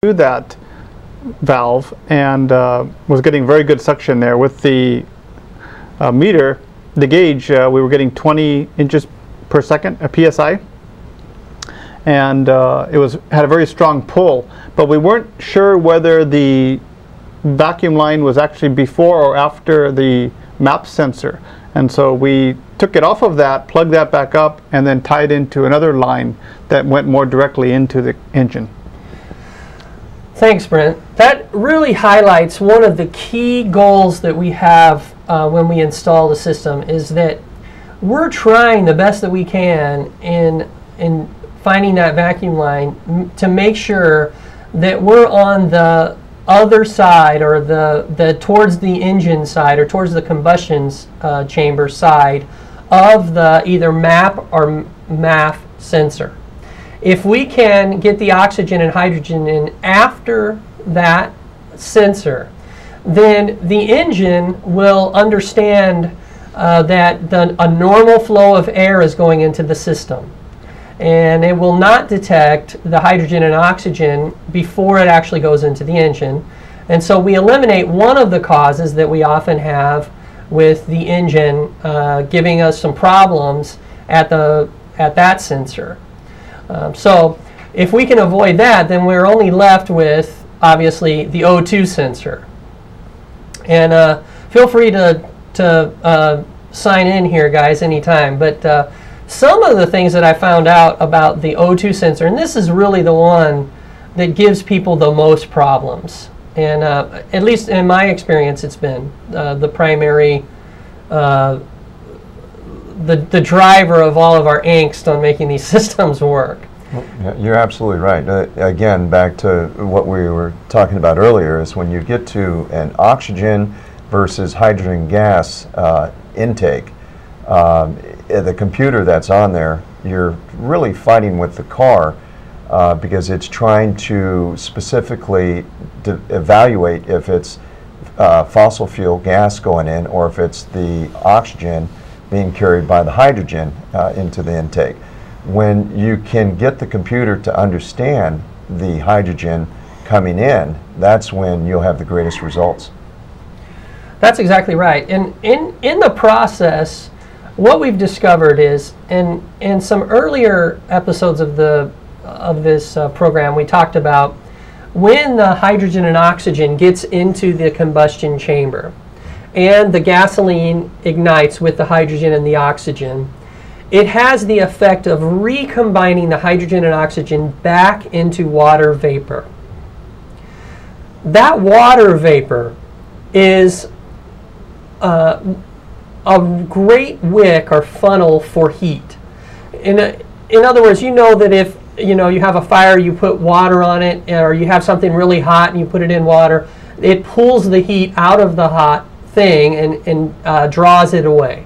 through that valve and was getting very good suction there. With the meter, the gauge, we were getting 20 inches per second, a PSI, and it had a very strong pull, but we weren't sure whether the vacuum line was actually before or after the MAP sensor. And so we took it off of that, plugged that back up, and then tied into another line that went more directly into the engine. Thanks, Brent. That really highlights one of the key goals that we have when we install the system, is that we're trying the best that we can in finding that vacuum line to make sure that we're on the other side, or the towards the engine side, or towards the combustion chamber side of the either MAP or MAF sensor. If we can get the oxygen and hydrogen in after that sensor, then the engine will understand that a normal flow of air is going into the system, and it will not detect the hydrogen and oxygen before it actually goes into the engine. And so we eliminate one of the causes that we often have with the engine giving us some problems at that sensor. So if we can avoid that, then we're only left with, obviously, the O2 sensor. And feel free to sign in here, guys, anytime. But some of the things that I found out about the O2 sensor, and this is really the one that gives people the most problems. And at least in my experience, it's been the primary, the driver of all of our angst on making these systems work. You're absolutely right. Again, back to what we were talking about earlier, is when you get to an oxygen versus hydrogen gas intake, the computer that's on there, you're really fighting with the car because it's trying to specifically evaluate if it's fossil fuel gas going in, or if it's the oxygen being carried by the hydrogen into the intake. When you can get the computer to understand the hydrogen coming in, that's when you'll have the greatest results. That's exactly right. And in the process, what we've discovered is, in some earlier episodes of this program, we talked about when the hydrogen and oxygen gets into the combustion chamber and the gasoline ignites with the hydrogen and the oxygen, it has the effect of recombining the hydrogen and oxygen back into water vapor. That water vapor is a great wick or funnel for heat. In other words, you know that if you have a fire, you put water on it, or you have something really hot and you put it in water, it pulls the heat out of the hot thing and draws it away.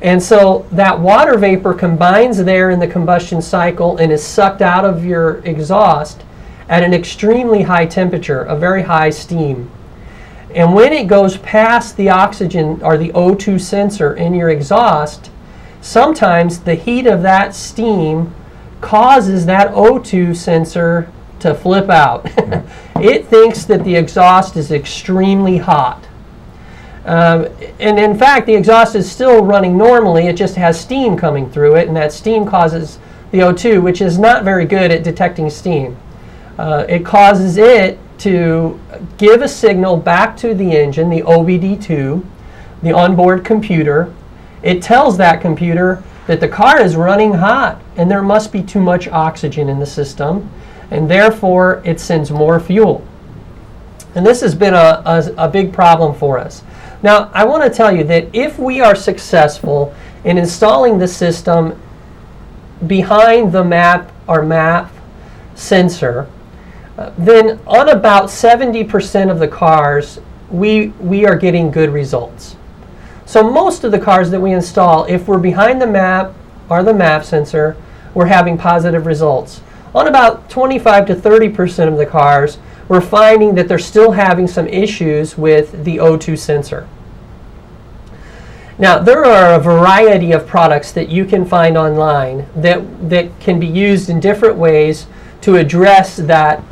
And so that water vapor combines there in the combustion cycle and is sucked out of your exhaust at an extremely high temperature, a very high steam. And when it goes past the oxygen or the O2 sensor in your exhaust, sometimes the heat of that steam causes that O2 sensor to flip out. It thinks that the exhaust is extremely hot. And in fact, the exhaust is still running normally, it just has steam coming through it, and that steam causes the O2, which is not very good at detecting steam. It causes it to give a signal back to the engine, the OBD2, the onboard computer. It tells that computer that the car is running hot and there must be too much oxygen in the system, and therefore it sends more fuel. And this has been a big problem for us. Now, I want to tell you that if we are successful in installing the system behind the MAP or MAF sensor, then on about 70% of the cars, we are getting good results. So most of the cars that we install, if we're behind the MAP or the MAF sensor, we're having positive results. On about 25 to 30% of the cars, we're finding that they're still having some issues with the O2 sensor. Now, there are a variety of products that you can find online that can be used in different ways to address that